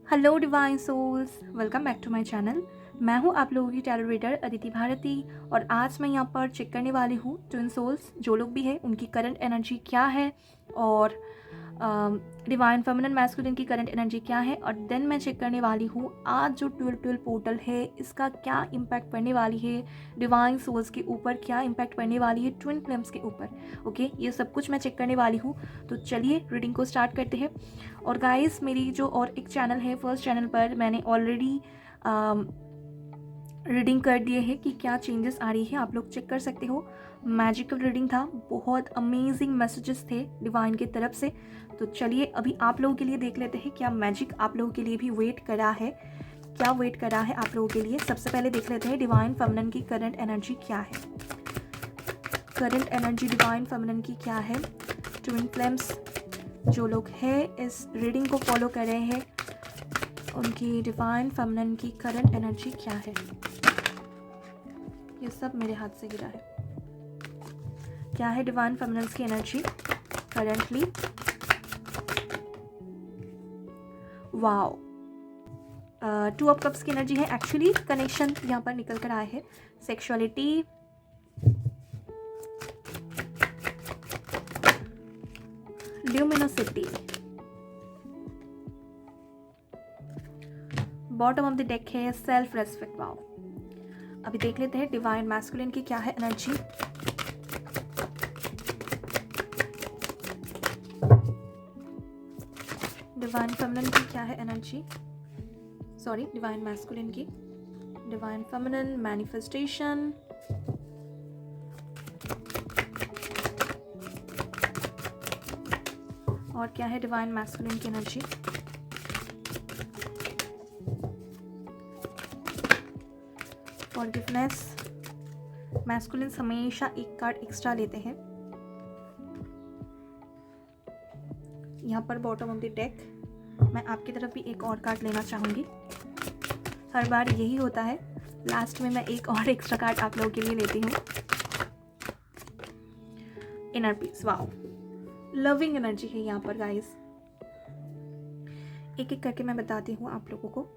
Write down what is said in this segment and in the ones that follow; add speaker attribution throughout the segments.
Speaker 1: Hello divine souls, welcome back to my channel. मैं हूं आप लोगों की टैरो रीडर अदिति भारती और आज मैं यहां पर चेक करने वाली हूं ट्विन सोल्स जो लोग भी हैं उनकी करंट एनर्जी क्या है और डिवाइन फेमिनिन मैस्कुलिन की करंट एनर्जी क्या है। और देन मैं चेक करने वाली हूँ आज जो 12 पोर्टल है इसका क्या इम्पैक्ट पड़ने वाली है, डिवाइन सोल्स के ऊपर क्या इम्पैक्ट पड़ने वाली है, ट्विन फ्लेम्स के ऊपर। ओके, ये सब कुछ मैं चेक करने वाली हूँ। तो चलिए रीडिंग को स्टार्ट करते हैं। और गाइस, मेरी जो और एक चैनल है, फर्स्ट चैनल पर मैंने ऑलरेडी रीडिंग कर दिए है कि क्या चेंजेस आ रही है, आप लोग चेक कर सकते हो। मैजिकल रीडिंग था, बहुत अमेजिंग मैसेजेस थे डिवाइन की तरफ से। तो चलिए अभी आप लोगों के लिए देख लेते हैं क्या मैजिक आप लोगों के लिए भी वेट करा है, क्या वेट करा है आप लोगों के लिए। सबसे पहले देख लेते हैं डिवाइन फेमिनिन की करंट एनर्जी क्या है। करंट एनर्जी डिवाइन फेमिनिन की क्या है। ट्विन फ्लेम्स जो लोग हैं इस रीडिंग को फॉलो कर रहे हैं उनकी डिवाइन फेमिनिन की करंट एनर्जी क्या है। ये सब मेरे हाथ से गिरा है। क्या है डिवाइन फेमिनिन की energy currently. Wow, 2 of cups की एनर्जी है। एक्चुअली कनेक्शन यहाँ पर निकल कर आए हैं, sexuality, luminosity. Bottom of the deck है सेल्फ रेस्पेक्ट। वाओ, अभी देख लेते हैं डिवाइन मैस्कुलिन की क्या है एनर्जी। डिवाइन फेमिनिन की क्या है एनर्जी, सॉरी डिवाइन मैस्कुलिन की। डिवाइन फेमिनिन मैनिफेस्टेशन, और क्या है डिवाइन मैस्कुलिन की एनर्जी। फॉरगिवनेस, मैस्कुलिन हमेशा एक कार्ड एक्स्ट्रा लेते हैं। यहाँ पर बॉटम ऑफ द डेक मैं आपकी तरफ भी एक और कार्ड लेना चाहूँगी। हर बार यही होता है, लास्ट में मैं एक और एक्स्ट्रा कार्ड आप लोगों के लिए लेती हूँ। Inner peace, wow, loving energy है यहाँ पर गाइस। एक एक करके मैं बताती हूँ आप लोगों को।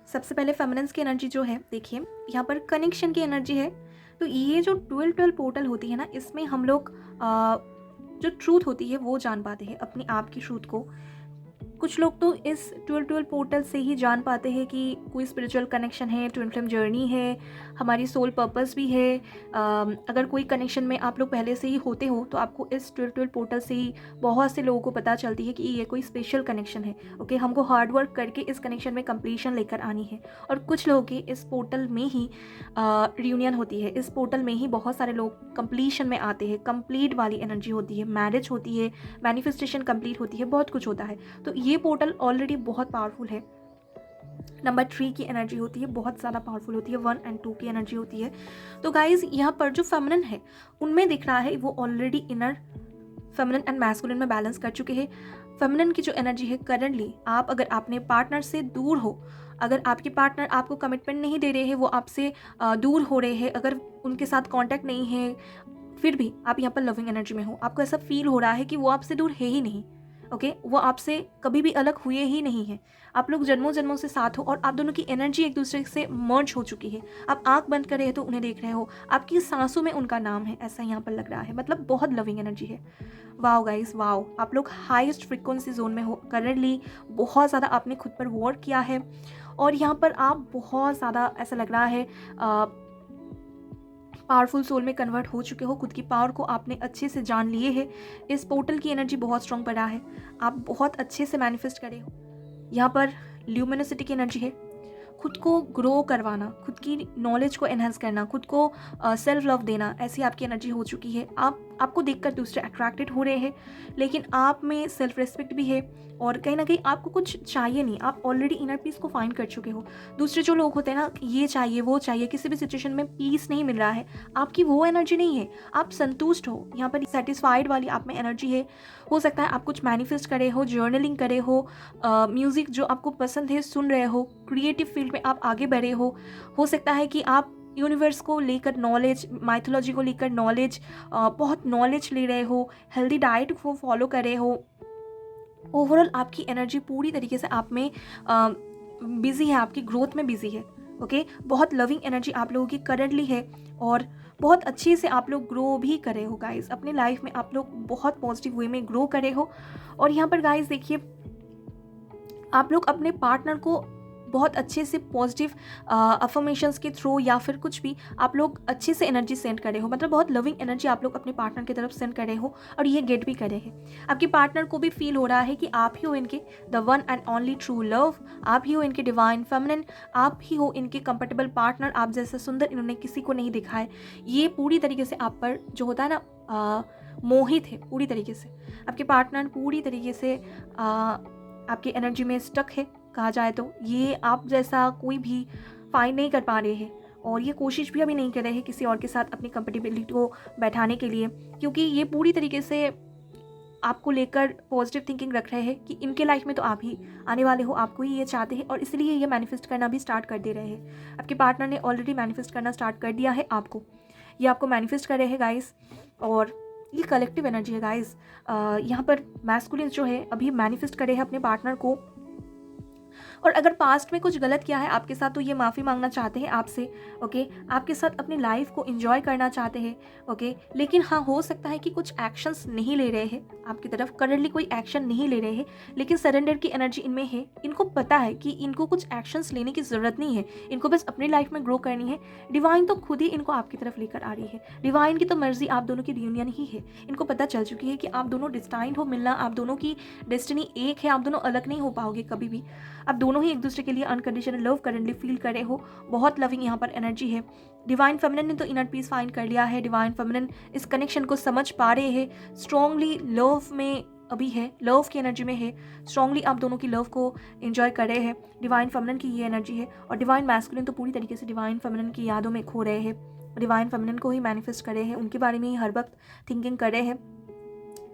Speaker 1: सबसे पहले फेमिनिन्स की एनर्जी जो है, देखिए यहाँ पर कनेक्शन की एनर्जी है। तो ये जो 12 पोर्टल होती है ना, इसमें हम लोग जो ट्रूथ होती है वो जान पाते हैं, अपनी आप की ट्रूथ को। कुछ लोग तो इस 12 पोर्टल से ही जान पाते हैं कि कोई स्पिरिचुअल कनेक्शन है, ट्विन फ्लेम जर्नी है, हमारी सोल पर्पस भी है। अगर कोई कनेक्शन में आप लोग पहले से ही होते हो तो आपको इस 12 पोर्टल से ही बहुत से लोगों को पता चलती है कि ये कोई स्पेशल कनेक्शन है। ओके, हमको हार्ड वर्क करके इस कनेक्शन में कंप्लीशन लेकर आनी है। और कुछ लोगों की इस पोर्टल में ही रियूनियन होती है, इस पोर्टल में ही बहुत सारे लोग कंप्लीशन में आते हैं। कंप्लीट वाली एनर्जी होती है, मैरिज होती है, मैनिफेस्टेशन कंप्लीट होती है, बहुत कुछ होता है। तो ये पोर्टल ऑलरेडी बहुत पावरफुल है। नंबर 3 की एनर्जी होती है, बहुत ज़्यादा पावरफुल होती है। 1 और 2 की एनर्जी होती है। तो गाइज यहाँ पर जो फेमिनिन है उनमें दिख रहा है वो already inner feminine and masculine में बैलेंस कर चुके हैं। फेमिनिन की जो एनर्जी है करंटली, आप अगर अपने पार्टनर से दूर हो, अगर आपके पार्टनर आपको कमिटमेंट नहीं दे रहे हैं, वो आपसे दूर हो रहे हैं, अगर उनके साथ कांटेक्ट नहीं है, फिर भी आप यहाँ पर लविंग एनर्जी में हो, आपको ऐसा फील हो रहा है कि वो आपसे दूर है ही नहीं। ओके, वो आपसे कभी भी अलग हुए ही नहीं है। आप लोग जन्मों जन्मों से साथ हो और आप दोनों की एनर्जी एक दूसरे से मर्ज हो चुकी है। आप आंख बंद कर रहे हो तो उन्हें देख रहे हो, आपकी सांसों में उनका नाम है, ऐसा यहाँ पर लग रहा है। मतलब बहुत लविंग एनर्जी है। वाओ गाइस, वाओ, आप लोग हाईएस्ट फ्रिक्वेंसी जोन में हो करंटली। बहुत ज़्यादा आपने खुद पर वर्क किया है और यहाँ पर आप बहुत ज़्यादा ऐसा लग रहा है पावरफुल सोल में कन्वर्ट हो चुके हो। खुद की पावर को आपने अच्छे से जान लिए है। इस पोर्टल की एनर्जी बहुत स्ट्रॉन्ग पड़ा है, आप बहुत अच्छे से मैनिफेस्ट करे हो। यहाँ पर ल्यूमिनोसिटी की एनर्जी है, खुद को ग्रो करवाना, खुद की नॉलेज को एनहेंस करना, खुद को सेल्फ लव देना, ऐसी आपकी एनर्जी हो चुकी है। आपको देखकर दूसरे अट्रैक्टेड हो रहे हैं, लेकिन आप में सेल्फ रिस्पेक्ट भी है और कहीं ना कहीं आपको कुछ चाहिए नहीं, आप ऑलरेडी इनर पीस को फाइंड कर चुके हो। दूसरे जो लोग होते हैं ना, ये चाहिए वो चाहिए, किसी भी सिचुएशन में पीस नहीं मिल रहा है, आपकी वो एनर्जी नहीं है। आप संतुष्ट हो, यहाँ पर सेटिस्फाइड वाली आप में एनर्जी है। हो सकता है आप कुछ मैनिफेस्ट करे हो, जर्नलिंग करे हो, म्यूज़िक जो आपको पसंद है सुन रहे हो, क्रिएटिव फील्ड में आप आगे बढ़े हो सकता है कि आप यूनिवर्स को लेकर नॉलेज, माइथोलॉजी को लेकर नॉलेज, बहुत नॉलेज ले रहे हो, हेल्दी डाइट को फॉलो कर रहे हो, ओवरऑल आपकी एनर्जी पूरी तरीके से आप में बिजी है, आपकी ग्रोथ में बिजी है। ओके, बहुत लविंग एनर्जी आप लोगों की करंटली है और बहुत अच्छे से आप लोग ग्रो भी करे हो गाइस अपने लाइफ में। आप लोग बहुत पॉजिटिव वे में ग्रो करे हो। और यहाँ पर गाइस देखिए, आप लोग अपने पार्टनर को बहुत अच्छे से पॉजिटिव अफर्मेशंस के थ्रू या फिर कुछ भी आप लोग अच्छे से एनर्जी सेंड करे हो, मतलब बहुत लविंग एनर्जी आप लोग अपने पार्टनर की तरफ सेंड करे हो और ये गेट भी करे हैं। आपके पार्टनर को भी फील हो रहा है कि आप ही हो इनके the one and only true love, आप ही हो इनके डिवाइन फेमिनिन, आप ही हो इनके कंफर्टेबल पार्टनर। आप जैसा सुंदर इन्होंने किसी को नहीं दिखा है। ये पूरी तरीके से आप पर जो होता है ना मोहित है पूरी तरीके से। आपके पार्टनर पूरी तरीके से आपकी एनर्जी में स्टक है कहा जाए तो। ये आप जैसा कोई भी फाइंड नहीं कर पा रहे हैं और ये कोशिश भी अभी नहीं कर रहे हैं किसी और के साथ अपनी कंपेटिबिलिटी को बैठाने के लिए, क्योंकि ये पूरी तरीके से आपको लेकर पॉजिटिव थिंकिंग रख रहे हैं कि इनके लाइफ में तो आप ही आने वाले हो, आपको ही ये चाहते हैं और इसलिए ये मैनिफेस्ट करना भी स्टार्ट कर दे रहे हैं। आपके पार्टनर ने ऑलरेडी मैनिफेस्ट करना स्टार्ट कर दिया है आपको, ये आपको मैनिफेस्ट कर रहे हैं गाइस। और ये कलेक्टिव एनर्जी है गाइस। यहाँ पर मैस्कुलिन जो है अभी मैनिफेस्ट करे हैं अपने पार्टनर को, और अगर पास्ट में कुछ गलत किया है आपके साथ तो ये माफ़ी मांगना चाहते हैं आपसे। ओके, आपके साथ अपनी लाइफ को एंजॉय करना चाहते हैं। ओके, लेकिन हाँ हो सकता है कि कुछ एक्शंस नहीं ले रहे हैं आपकी तरफ, करंटली कोई एक्शन नहीं ले रहे हैं, लेकिन सरेंडर की एनर्जी इनमें है। इनको पता है कि इनको कुछ एक्शंस लेने की ज़रूरत नहीं है, इनको बस अपनी लाइफ में ग्रो करनी है। डिवाइन तो खुद ही इनको आपकी तरफ लेकर आ रही है। डिवाइन की तो मर्जी आप दोनों की रियूनियन ही है। इनको पता चल चुकी है कि आप दोनों डिस्टाइंड हो मिलना, आप दोनों की डेस्टिनी एक है, आप दोनों अलग नहीं हो पाओगे कभी भी। आप दोनों ही एक दूसरे के लिए अनकंडीशनल लव करंटली फील कर रहे हो। बहुत लविंग यहाँ पर एनर्जी है। डिवाइन फेमिनिन ने तो इनर पीस फाइंड कर लिया है। डिवाइन फेमिनिन इस कनेक्शन को समझ पा रहे हैं, स्ट्रांगली लव में अभी है, लव की एनर्जी में है, स्ट्रांगली आप दोनों की लव को एंजॉय कर रहे हैं। डिवाइन फेमिनिन की ये एनर्जी है। और डिवाइन मैस्कुलिन तो पूरी तरीके से डिवाइन फेमिनिन की यादों में खो रहे हैं, डिवाइन फेमिनिन को ही मैनिफेस्ट कर रहे हैं, उनके बारे में ही हर वक्त थिंकिंग कर रहे हैं।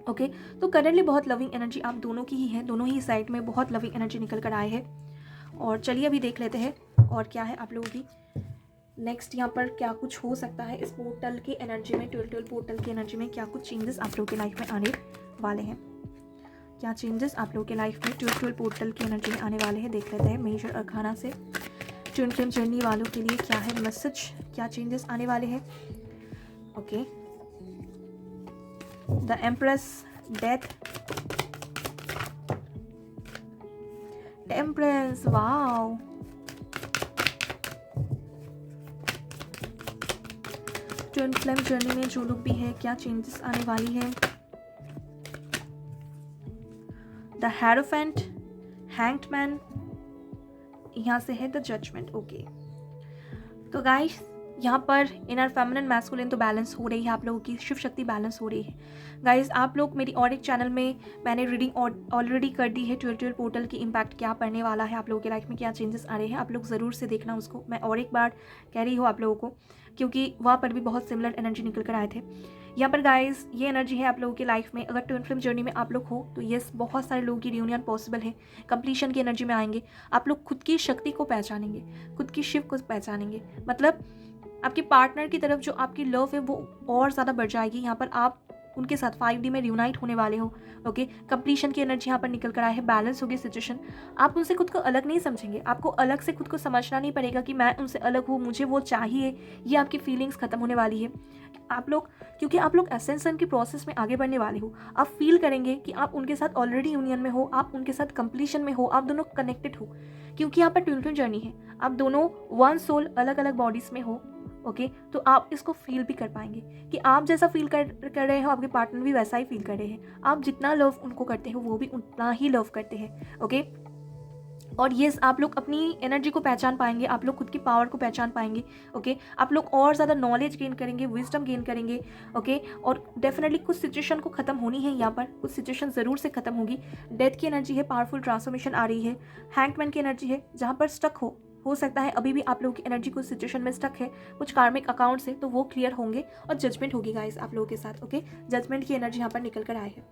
Speaker 1: ओके, तो करंटली बहुत लविंग एनर्जी आप दोनों की ही है, दोनों ही साइड में बहुत लविंग एनर्जी निकल कर आए हैं। और चलिए अभी देख लेते हैं और क्या है आप लोगों की नेक्स्ट यहाँ पर क्या कुछ हो सकता है इस पोर्टल की एनर्जी में, 12 पोर्टल की एनर्जी में क्या कुछ चेंजेस आप लोगों के लाइफ में आने वाले हैं। क्या चेंजेस आप लोगों के लाइफ में 12 पोर्टल की एनर्जी में आने वाले हैं, देख लेते हैं मेजर अरखाना से। ट्विन फ्लेम जर्नी वालों के लिए क्या है मैसेज, क्या चेंजेस आने वाले हैं। Okay, the empress, death, temperance, wow, twin flame journey में जो लोग भी है क्या चेंजेस आने वाली है। द हेरोफेंट, हैंग्ड मैन, यहाँ से है द जजमेंट। ओके, तो गाइस यहाँ पर इनर फेमिनिन मैस्कुलिन तो बैलेंस हो रही है, आप लोगों की शिव शक्ति बैलेंस हो रही है। गाइस आप लोग मेरी और एक चैनल में मैंने रीडिंग ऑलरेडी कर दी है, 12 पोर्टल की इम्पैक्ट क्या पड़ने वाला है, आप लोगों की लाइफ में क्या चेंजेस आ रहे हैं, आप लोग ज़रूर से देखना उसको। मैं और एक बार कह रही हूँ आप लोगों को, क्योंकि वहाँ पर भी बहुत सिमिलर एनर्जी निकल कर आए थे। यहाँ पर गाइस ये एनर्जी है आप लोगों की लाइफ में, अगर ट्विन फ्लेम जर्नी में आप लोग हो तो यस बहुत सारे लोगों की रियूनियन पॉसिबल है, कंप्लीशन की एनर्जी में आएंगे। आप लोग खुद की शक्ति को पहचानेंगे, खुद की शिव को पहचानेंगे, मतलब आपके पार्टनर की तरफ जो आपकी लव है वो और ज़्यादा बढ़ जाएगी। यहाँ पर आप उनके साथ 5D में रियूनाइट होने वाले हो। ओके, कंप्लीशन की एनर्जी यहाँ पर निकल कर आए है, बैलेंस होगी सिचुएशन। आप उनसे खुद को अलग नहीं समझेंगे, आपको अलग से खुद को समझना नहीं पड़ेगा कि मैं उनसे अलग हूँ, मुझे वो चाहिए, ये आपकी फीलिंग्स खत्म होने वाली है। आप लोग, क्योंकि आप लोग एसेंशन की प्रोसेस में आगे बढ़ने वाले हो, आप फील करेंगे कि आप उनके साथ ऑलरेडी यूनियन में हो, आप उनके साथ कंप्लीशन में हो, आप दोनों कनेक्टेड हो, क्योंकि यहाँ पर ट्विन फ्लेम जर्नी है, आप दोनों वन सोल अलग अलग बॉडीज में हो। ओके, तो आप इसको फील भी कर पाएंगे कि आप जैसा फील कर रहे हो आपके पार्टनर भी वैसा ही फील कर रहे हैं। आप जितना लव उनको करते हो वो भी उतना ही लव करते हैं। ओके, और ये आप लोग अपनी एनर्जी को पहचान पाएंगे, आप लोग खुद की पावर को पहचान पाएंगे। ओके, आप लोग और ज़्यादा नॉलेज गेन करेंगे, विजडम गेन करेंगे। ओके, और डेफिनेटली कुछ सिचुएशन को ख़त्म होनी है, यहाँ पर कुछ सिचुएशन ज़रूर से ख़त्म होगी। डेथ की एनर्जी है, पावरफुल ट्रांसफॉर्मेशन आ रही है। हैंगमैन की एनर्जी है, जहाँ पर स्टक हो सकता है अभी भी आप लोगों की एनर्जी कुछ सिचुएशन में स्टक है, कुछ कार्मिक अकाउंट से, तो वो क्लियर होंगे और जजमेंट होगी गाइस आप लोगों के साथ। ओके, जजमेंट की एनर्जी यहाँ पर निकल कर आए है।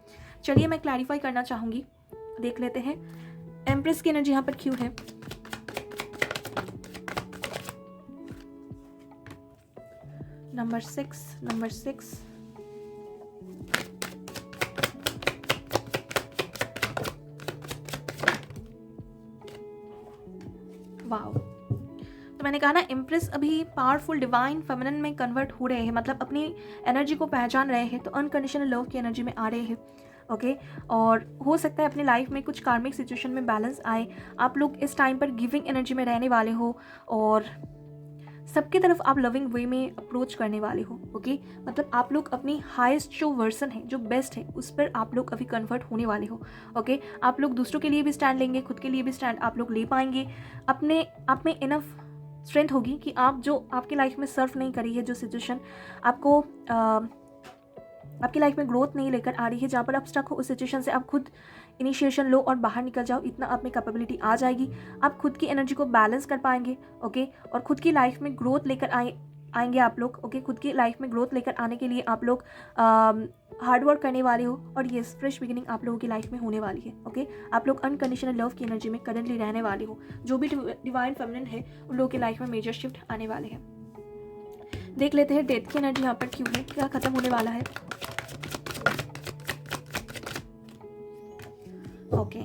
Speaker 1: चलिए मैं क्लैरिफाई करना चाहूँगी, देख लेते हैं एम्प्रेस की एनर्जी यहाँ पर क्यों है। Number 6 wow! तो मैंने कहा ना, एम्प्रेस अभी पावरफुल डिवाइन फेमिनिन में कन्वर्ट हो रहे हैं, मतलब अपनी एनर्जी को पहचान रहे हैं, तो अनकंडीशनल लव की एनर्जी में आ रहे हैं। ओके, और हो सकता है अपनी लाइफ में कुछ कार्मिक सिचुएशन में बैलेंस आए। आप लोग इस टाइम पर गिविंग एनर्जी में रहने वाले हो और सबकी तरफ आप लविंग वे में अप्रोच करने वाले हो। ओके, मतलब आप लोग अपनी हाईएस्ट जो वर्जन है, जो बेस्ट है, उस पर आप लोग अभी कन्वर्ट होने वाले हो। ओके, आप लोग दूसरों के लिए भी स्टैंड लेंगे, खुद के लिए भी स्टैंड आप लोग ले पाएंगे। अपने आप में इनफ स्ट्रेंथ होगी कि आप जो आपकी लाइफ में सर्व नहीं करी है, जो सिचुएशन आपको आपकी लाइफ में ग्रोथ नहीं लेकर आ रही है, जहाँ पर आप स्टक हो, उस सिचुएशन से आप खुद इनिशिएशन लो और बाहर निकल जाओ। इतना आप में कैपेबिलिटी आ जाएगी, आप खुद की एनर्जी को बैलेंस कर पाएंगे। ओके, और खुद की लाइफ में ग्रोथ लेकर आएंगे आप लोग। ओके, खुद की लाइफ में ग्रोथ लेकर आने के लिए आप लोग हार्डवर्क करने वाले हो और ये फ्रेश बिगिनिंग आप लोगों की लाइफ में होने वाली है। ओके, आप लोग अनकंडीशनल लव की एनर्जी में करंटली रहने वाले हो। जो भी डिवाइन फेमिनिन है, उन लोगों की लाइफ में मेजर शिफ्ट आने वाले हैं। देख लेते हैं डेथ की एनर्जी यहाँ पर क्यों है, क्या खत्म होने वाला है। ओके,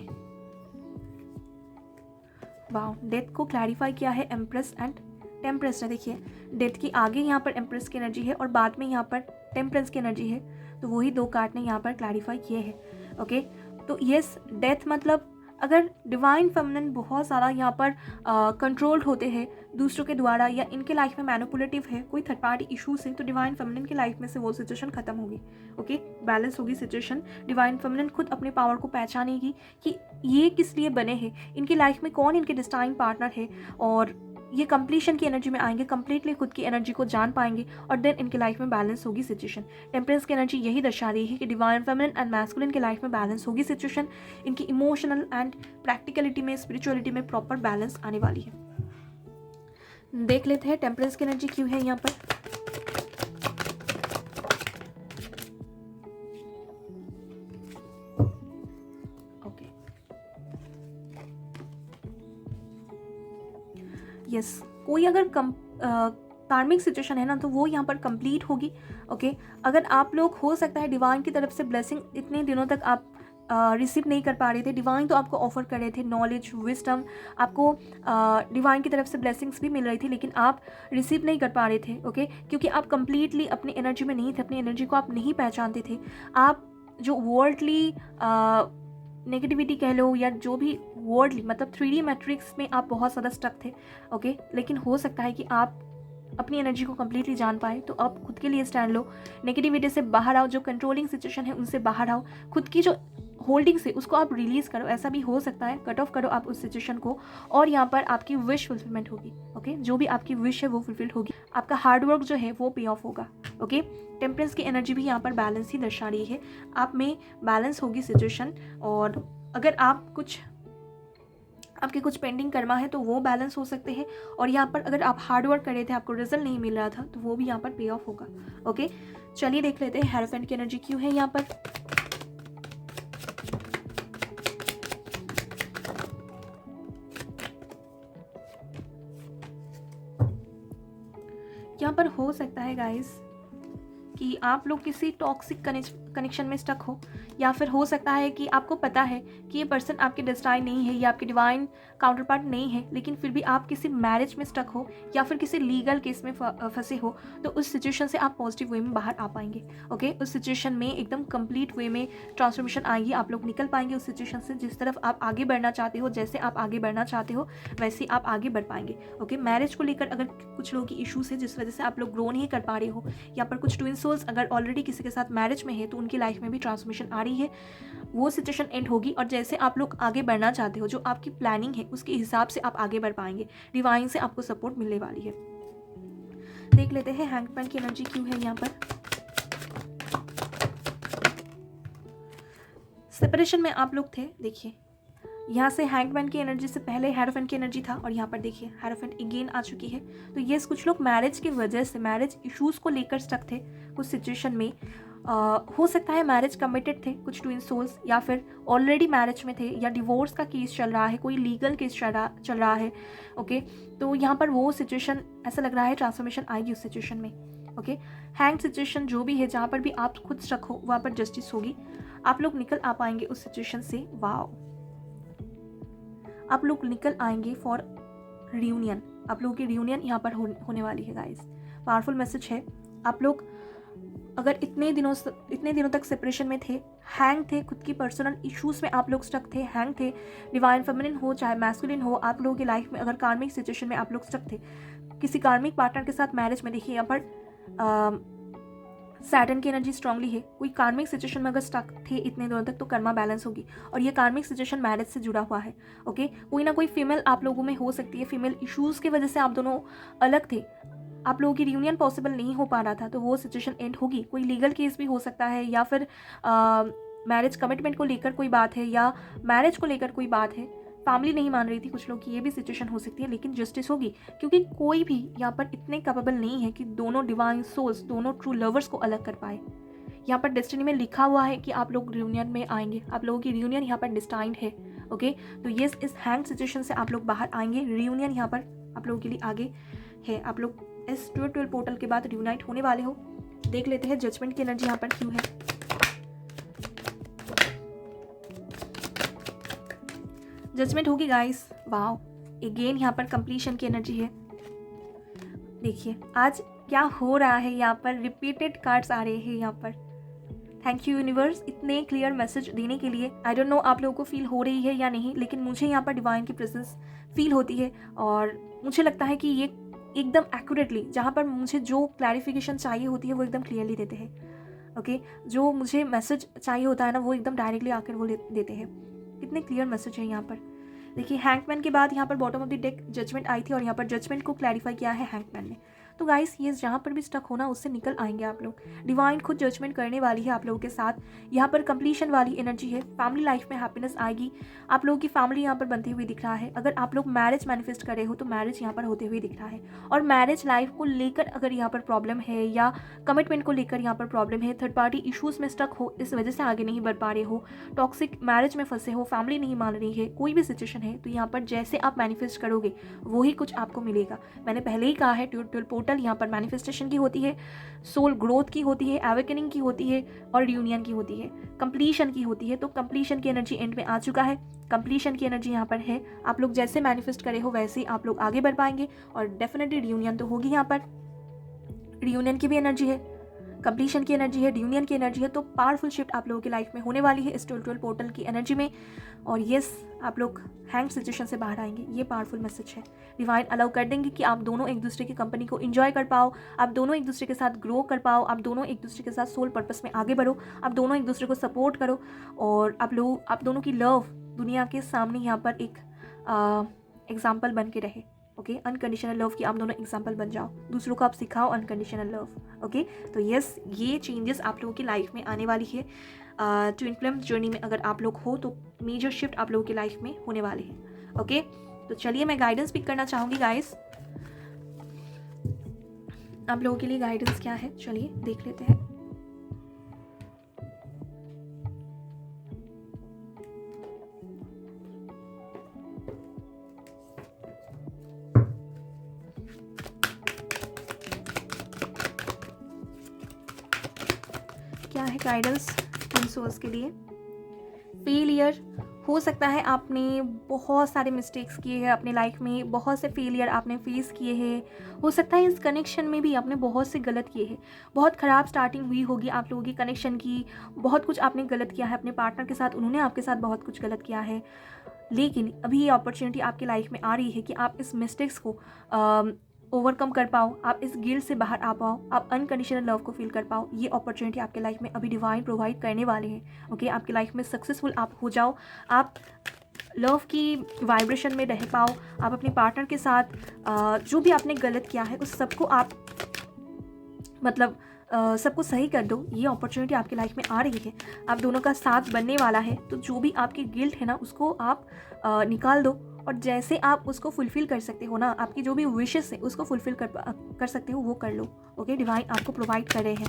Speaker 1: वाओ, डेथ को क्लैरिफाई किया है एम्प्रेस एंड टेम्परेंस ने। देखिए, डेथ की आगे यहाँ पर एम्प्रेस की एनर्जी है और बाद में यहाँ पर टेम्परेंस की एनर्जी है, तो वही दो कार्ड ने यहाँ पर क्लैरिफाई किए हैं। ओके, तो यस, डेथ मतलब अगर डिवाइन फेमिनिन बहुत ज़्यादा यहाँ पर कंट्रोल्ड होते हैं दूसरों के द्वारा, या इनके लाइफ में मैनिपुलेटिव है कोई थर्ड पार्टी इशू से, तो डिवाइन फेमिनिन की लाइफ में से वो सिचुएशन खत्म होगी। ओके, बैलेंस होगी सिचुएशन। डिवाइन फेमिनिन खुद अपने पावर को पहचानेगी कि ये किस लिए बने हैं, इनकी लाइफ में कौन इनके डिस्टाइन पार्टनर है, और ये कंप्लीशन की एनर्जी में आएंगे, कंप्लीटली खुद की एनर्जी को जान पाएंगे, और देन इनके लाइफ में बैलेंस होगी सिचुएशन। टेम्परेंस की एनर्जी यही दर्शा रही है कि डिवाइन फेमिनिन एंड मैस्कुलिन के लाइफ में बैलेंस होगी सिचुएशन। इनकी इमोशनल एंड प्रैक्टिकलिटी में, स्पिरिचुअलिटी में प्रॉपर बैलेंस आने वाली है। देख लेते हैं टेम्परेंस की एनर्जी क्यों है यहाँ पर। यस, कोई अगर कार्मिक सिचुएशन है ना, तो वो यहाँ पर कंप्लीट होगी। ओके, अगर आप लोग, हो सकता है डिवाइन की तरफ से ब्लेसिंग इतने दिनों तक आप रिसीव नहीं कर पा रहे थे, डिवाइन तो आपको ऑफर कर रहे थे नॉलेज, विजडम, आपको डिवाइन की तरफ से ब्लेसिंग्स भी मिल रही थी, लेकिन आप रिसीव नहीं कर पा रहे थे। ओके, क्योंकि आप कंप्लीटली अपनी एनर्जी में नहीं थे, अपनी एनर्जी को आप नहीं पहचानते थे। आप जो वर्ल्डली नेगेटिविटी कह लो, या जो भी वर्ल्डली, मतलब 3D मैट्रिक्स में आप बहुत ज़्यादा स्टक थे। ओके, लेकिन हो सकता है कि आप अपनी एनर्जी को कम्प्लीटली जान पाए, तो आप खुद के लिए स्टैंड लो, नेगेटिविटी से बाहर आओ, जो कंट्रोलिंग सिचुएशन है उनसे बाहर आओ, खुद की जो होल्डिंग्स है उसको आप रिलीज़ करो। ऐसा भी हो सकता है, कट ऑफ करो आप उस सिचुएशन को, और यहाँ पर आपकी विश फुलफिलमेंट होगी। ओके, जो भी आपकी विश है वो फुलफिल्ड होगी, आपका हार्डवर्क जो है वो पे ऑफ होगा। ओके, टेम्परेंस की एनर्जी भी यहाँ पर बैलेंस ही दर्शा रही है, आप में बैलेंस होगी सिचुएशन, और अगर आपके कुछ पेंडिंग कर्मा है तो वो बैलेंस हो सकते हैं, और यहाँ पर अगर आप हार्डवर्क कर रहे थे, आपको रिजल्ट नहीं मिल रहा था, तो वो भी यहाँ पर पे ऑफ होगा। ओके, चलिए देख लेते हैं हेरोफेंट की एनर्जी क्यों है यहाँ पर। यहाँ पर हो सकता है गाइस कि आप लोग किसी टॉक्सिक कनेक्शन में स्टक हो, या फिर हो सकता है कि आपको पता है कि ये पर्सन आपके डेस्टाइन नहीं है या आपके डिवाइन काउंटर पार्ट नहीं है, लेकिन फिर भी आप किसी मैरिज में स्टक हो या फिर किसी लीगल केस में फंसे हो, तो उस सिचुएशन से आप पॉजिटिव वे में बाहर आ पाएंगे। ओके, उस सिचुएशन में एकदम कंप्लीट वे में ट्रांसफॉर्मेशन आएगी, आप लोग निकल पाएंगे उस सिचुएशन से। जिस तरफ आप आगे बढ़ना चाहते हो, जैसे आप आगे बढ़ना चाहते हो, वैसे आप आगे बढ़ पाएंगे। ओके, मैरिज को लेकर अगर कुछ लोगों की इशूज़ है जिस वजह से आप लोग ग्रो नहीं कर पा रहे हो, या पर कुछ ट्विन सोल्स अगर ऑलरेडी किसी के साथ मैरिज में है, तो उनकी लाइफ में भी ट्रांसफॉर्मेशन आ रही है, वो सिचुएशन एंड होगी, और जैसे आप लोग आगे बढ़ना चाहते हो, जो आपकी प्लानिंग है उसके हिसाब से आप आगे बढ़ पाएंगे। डिवाइन से आपको सपोर्ट मिलने वाली है। देख लेते हैं हैंगमैन की एनर्जी क्यों है यहाँ पर। सेपरेशन में आप लोग थे, देखिए यहाँ से हैंगमैन की एनर्जी से पहले हेरोफेंट की एनर्जी था, और यहाँ पर देखिए हेरोफेंट अगेन आ चुकी है। तो ये कुछ लोग मैरिज की वजह से, मैरिज इश्यूज को लेकर स्टक थे कुछ सिचुएशन में। हो सकता है मैरिज कमिटेड थे कुछ ट्विन सोल्स, या फिर ऑलरेडी मैरिज में थे, या डिवोर्स का केस चल रहा है, कोई लीगल केस चल रहा है। ओके, तो यहाँ पर वो सिचुएशन ऐसा लग रहा है ट्रांसफॉर्मेशन आएगी उस सिचुएशन में। ओके, हैंग सिचुएशन जो भी है, जहाँ पर भी आप खुद स्टक हो, वहाँ पर जस्टिस होगी, आप लोग निकल आ पाएंगे उस सिचुएशन से। वाओ, आप लोग निकल आएंगे फॉर रियूनियन, आप लोगों की रियूनियन यहाँ पर होने वाली है गाइस। पावरफुल मैसेज है। आप लोग अगर इतने दिनों तक सेपरेशन में थे, हैंग थे, खुद की पर्सनल इश्यूज में आप लोग स्टक थे, हैंग थे, डिवाइन फेमिनिन हो चाहे मैस्कुलिन हो, आप लोगों की लाइफ में अगर कार्मिक सिचुएशन में आप लोग स्टक थे, किसी कार्मिक पार्टनर के साथ मैरिज में, देखिए यहाँ पर सैटर्न की एनर्जी स्ट्रांगली है। कोई कार्मिक सिचुएशन में अगर स्टक थे इतने दिनों तक तो कर्मा बैलेंस होगी, और ये कार्मिक सिचुएशन मैरिज से जुड़ा हुआ है। ओके, कोई ना कोई फीमेल आप लोगों में हो सकती है, फीमेल इश्यूज की वजह से आप दोनों अलग थे, आप लोगों की रियूनियन पॉसिबल नहीं हो पा रहा था, तो वो सिचुएशन एंड होगी। कोई लीगल केस भी हो सकता है, या फिर मैरिज कमिटमेंट को लेकर कोई बात है, या मैरिज को लेकर कोई बात है, फैमिली नहीं मान रही थी कुछ लोग की, ये भी सिचुएशन हो सकती है, लेकिन जस्टिस होगी, क्योंकि कोई भी यहाँ पर इतने कैपेबल नहीं है कि दोनों डिवाइन सोल्स, दोनों ट्रू लवर्स को अलग कर पाए। यहाँ पर डेस्टिनी में लिखा हुआ है कि आप लोग रियूनियन में आएंगे, आप लोगों की रियूनियन यहाँ पर डिस्टाइंड है। ओके, तो ये इस हैंग सिचुएशन से आप लोग बाहर आएंगे, रियूनियन यहाँ पर आप लोगों के लिए आगे है। आप लोग इस 12 पोर्टल के बाद रियूनाइट होने वाले हो। देख लेते हैं जजमेंट की एनर्जी यहाँ पर क्यों है। जजमेंट होगी गाइस। वाओ, अगेन यहाँ पर कंप्लीशन की एनर्जी है। देखिए आज क्या हो रहा है, यहाँ पर रिपीटेड कार्ड्स आ रहे हैं यहाँ पर। थैंक यू यूनिवर्स इतने क्लियर मैसेज देने के लिए। आई डोंट नो आप लोगों को फील हो रही है या नहीं, लेकिन मुझे यहाँ पर डिवाइन की प्रेजेंस फील होती है, और मुझे लगता है कि ये एकदम एक्यूरेटली, जहाँ पर मुझे जो क्लैरिफिकेशन चाहिए होती है वो एकदम क्लियरली देते हैं। ओके, जो मुझे मैसेज चाहिए होता है ना, वो एकदम डायरेक्टली आकर वो देते हैं। कितने क्लियर मैसेज है यहाँ पर। देखिए हैंगमैन के बाद यहाँ पर bottom of the deck judgement आई थी, और यहाँ पर जजमेंट को क्लैरिफाई किया है हैंगमैन ने। तो गाइस ये जहाँ पर भी स्टक होना उससे निकल आएंगे आप लोग। डिवाइन खुद जजमेंट करने वाली है आप लोगों के साथ। यहाँ पर कंप्लीशन वाली एनर्जी है। फैमिली लाइफ में हैप्पीनेस आएगी। आप लोगों की फैमिली यहाँ पर बनती हुई दिख रहा है। अगर आप लोग मैरिज मैनिफेस्ट कर रहे हो तो मैरिज यहाँ पर होते हुए दिख रहा है। और मैरिज लाइफ को लेकर अगर यहाँ पर प्रॉब्लम है, या कमिटमेंट को लेकर यहाँ पर प्रॉब्लम है, थर्ड पार्टी इशूज़ में स्टक हो, इस वजह से आगे नहीं बढ़ पा रहे हो, टॉक्सिक मैरिज में फंसे हो, फैमिली नहीं मान रही है, कोई भी सिचुएशन है, तो यहाँ पर जैसे आप मैनिफेस्ट करोगे वही कुछ आपको मिलेगा। मैंने पहले ही कहा है 12 पोर्टल यहाँ पर मैनिफेस्टेशन की होती है, सोल ग्रोथ की होती है, एवेकनिंग की होती है, और रियूनियन की होती है, कंप्लीशन की होती है। तो कंप्लीशन की एनर्जी एंड में आ चुका है। कंप्लीशन की एनर्जी यहाँ पर है। आप लोग जैसे मैनिफेस्ट करे हो वैसे ही आप लोग आगे बढ़ पाएंगे, और डेफिनेटली रियूनियन तो होगी। यहाँ पर रियूनियन की भी एनर्जी है, कंप्लीशन की एनर्जी है, रियूनियन की एनर्जी है। तो पावरफुल शिफ्ट आप लोगों की लाइफ में होने वाली है इस 12 पोर्टल की एनर्जी में। और यस, आप लोग हैंग सिचुएशन से बाहर आएंगे, ये पावरफुल मैसेज है। डिवाइन अलाउ कर देंगे कि आप दोनों एक दूसरे की कंपनी को एंजॉय कर पाओ, आप दोनों एक दूसरे के साथ ग्रो कर पाओ, आप दोनों एक दूसरे के साथ सोल पर्पस में आगे बढ़ो, आप दोनों एक दूसरे को सपोर्ट करो, और आप दोनों की लव दुनिया के सामने यहाँ पर एक एग्जाम्पल बन के रहे। ओके, अनकंडीशनल लव की आप दोनों एग्जाम्पल बन जाओ, दूसरों को आप सिखाओ अनकंडीशनल लव। ओके, तो यस, ये चेंजेस आप लोगों की लाइफ में आने वाली है। ट्विन फ्लेम जर्नी में अगर आप लोग हो तो मेजर शिफ्ट आप लोगों की लाइफ में होने वाले हैं। ओके, तो चलिए मैं गाइडेंस पिक करना चाहूँगी गाइस। आप लोगों के लिए गाइडेंस क्या है, चलिए देख लेते हैं। क्या है गाइडेंस इन सोल्स के लिए। फेलियर हो सकता है, आपने बहुत सारे मिस्टेक्स किए हैं अपने लाइफ में, बहुत से फेलियर आपने फेस किए हैं। हो सकता है इस कनेक्शन में भी आपने बहुत से गलत किए हैं, बहुत ख़राब स्टार्टिंग हुई होगी आप लोगों की कनेक्शन की, बहुत कुछ आपने गलत किया है अपने पार्टनर के साथ, उन्होंने आपके साथ बहुत कुछ गलत किया है। लेकिन अभी ये अपॉर्चुनिटी आपकी लाइफ में आ रही है कि आप इस मिस्टेक्स को ओवरकम कर पाओ, आप इस गिल्ट से बाहर आ पाओ, आप अनकंडीशनल लव को फील कर पाओ। ये अपॉर्चुनिटी आपके लाइफ में अभी डिवाइन प्रोवाइड करने वाले हैं। ओके, आपकी लाइफ में सक्सेसफुल आप हो जाओ, आप लव की वाइब्रेशन में रह पाओ, आप अपने पार्टनर के साथ जो भी आपने गलत किया है उस सबको आप सबको सही कर दो। ये अपॉर्चुनिटी आपकी लाइफ में आ रही है, आप दोनों का साथ बनने वाला है। तो जो भी आपकी गिल्ट है ना उसको आप निकाल दो, और जैसे आप उसको फुलफ़िल कर सकते हो ना, आपकी जो भी विशेस है उसको फुलफ़िल कर सकते हो वो कर लो। ओके, डिवाइन आपको प्रोवाइड कर रहे हैं।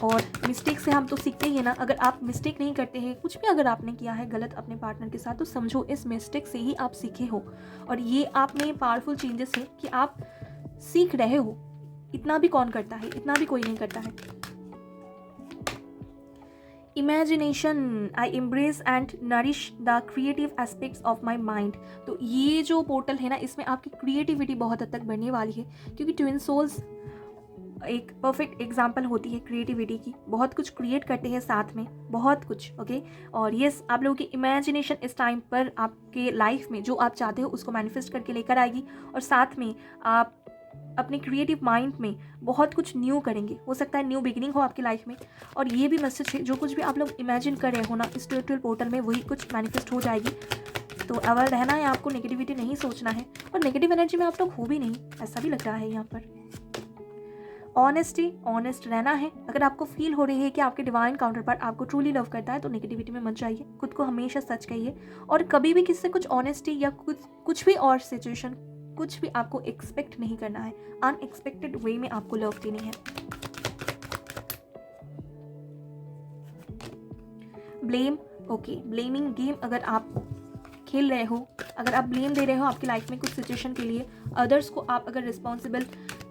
Speaker 1: और मिस्टेक से हम तो सीखते ही है ना। अगर आप मिस्टेक नहीं करते हैं, कुछ भी अगर आपने किया है गलत अपने पार्टनर के साथ, तो समझो इस मिस्टेक से ही आप सीखे हो, और ये आप में पावरफुल चेंजेस है कि आप सीख रहे हो। इतना भी कौन करता है, इतना भी कोई नहीं करता है। Imagination, I embrace and nourish the creative aspects of my mind. तो ये जो पोर्टल है ना, इसमें आपकी क्रिएटिविटी बहुत हद तक बढ़ने वाली है, क्योंकि ट्विन सोल्स एक परफेक्ट एग्जाम्पल होती है क्रिएटिविटी की। बहुत कुछ क्रिएट करते हैं साथ में, बहुत कुछ। ओके, और यस, आप लोगों की इमेजिनेशन इस टाइम पर आपके लाइफ में जो आप चाहते हो उसको मैनिफेस्ट करके लेकर आएगी, और साथ में आप अपने क्रिएटिव माइंड में बहुत कुछ न्यू करेंगे। हो सकता है न्यू बिगिनिंग हो आपकी लाइफ में। और ये भी मैसेज है, जो कुछ भी आप लोग इमेजिन कर रहे हो ना इस ट्विल पोर्टल में, वही कुछ मैनिफेस्ट हो जाएगी। तो अवेयर रहना है आपको, नेगेटिविटी नहीं सोचना है, और नेगेटिव एनर्जी में आप लोग हो भी नहीं, ऐसा भी लग रहा है यहाँ पर। ऑनेस्टी, ऑनेस्ट रहना है। अगर आपको फील हो रही है कि आपके डिवाइन काउंटर पार्ट आपको ट्रूली लव करता है, तो नेगेटिविटी में मत जाइए, खुद को हमेशा सच कहिए, और कभी भी किससे कुछ ऑनेस्टी या कुछ भी और सिचुएशन, कुछ भी आपको एक्सपेक्ट नहीं करना है। अनएक्सपेक्टेड वे में आपको लव देनी है। ब्लेम, ओके, ब्लेमिंग गेम अगर आप खेल रहे हो, अगर आप ब्लेम दे रहे हो आपकी लाइफ में कुछ सिचुएशन के लिए, अदर्स को आप अगर रिस्पॉन्सिबल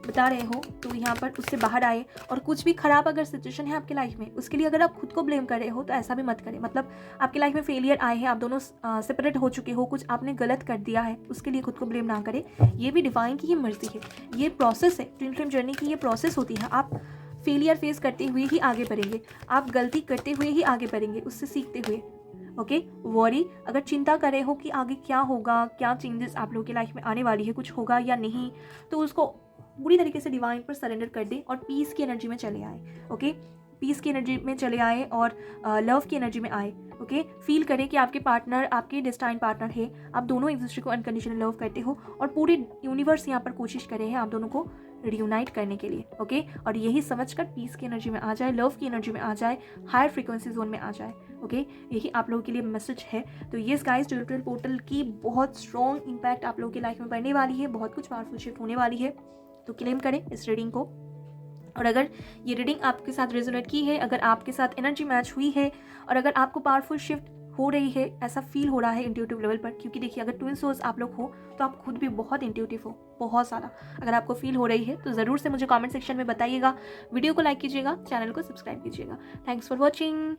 Speaker 1: बता रहे हो, तो यहाँ पर उससे बाहर आए। और कुछ भी खराब अगर सिचुएशन है आपकी लाइफ में, उसके लिए अगर आप खुद को ब्लेम कर रहे हो, तो ऐसा भी मत करें। मतलब आपकी लाइफ में फेलियर आए हैं, आप दोनों सेपरेट हो चुके हो, कुछ आपने गलत कर दिया है, उसके लिए खुद को ब्लेम ना करें। ये भी डिवाइन की ही मर्जी है, ये प्रोसेस है, ट्विन फ्लेम जर्नी की ये प्रोसेस होती है। आप फेलियर फेस करते हुए ही आगे बढ़ेंगे, आप गलती करते हुए ही आगे बढ़ेंगे, उससे सीखते हुए। ओके, वॉरी, अगर चिंता कर रहे हो कि आगे क्या होगा, क्या चेंजेस आप लोगों की लाइफ में आने वाली है, कुछ होगा या नहीं, तो उसको पूरी तरीके से डिवाइन पर सरेंडर कर दे और पीस की एनर्जी में चले आए। ओके, पीस की एनर्जी में चले आए और लव की एनर्जी में आए। ओके, फील करें कि आपके पार्टनर आपके डेस्टाइन पार्टनर है, आप दोनों एक दूसरे को अनकंडीशनल लव करते हो, और पूरे यूनिवर्स यहाँ पर कोशिश कर रहे हैं आप दोनों को रियूनाइट करने के लिए। ओके, और यही समझकर पीस की एनर्जी में आ जाए, लव की एनर्जी में आ जाए, हायर फ्रीक्वेंसी जोन में आ जाए। ओके, यही आप लोगों के लिए मैसेज है। तो ये गाइस, ट्विल पोर्टल की बहुत स्ट्रॉन्ग इम्पैक्ट आप लोगों की लाइफ में पड़ने वाली है, बहुत कुछ पावरफुल शिफ्ट होने वाली है। तो क्लेम करें इस रीडिंग को। और अगर ये रीडिंग आपके साथ रेजोनेट की है, अगर आपके साथ एनर्जी मैच हुई है, और अगर आपको पावरफुल शिफ्ट हो रही है, ऐसा फील हो रहा है इंट्यूटिव लेवल पर, क्योंकि देखिए अगर ट्विन सोल्स आप लोग हो तो आप खुद भी बहुत इंट्यूटिव हो, बहुत सारा। अगर आपको फील हो रही है तो ज़रूर से मुझे कमेंट सेक्शन में बताइएगा, वीडियो को लाइक कीजिएगा, चैनल को सब्सक्राइब कीजिएगा। Thanks for watching.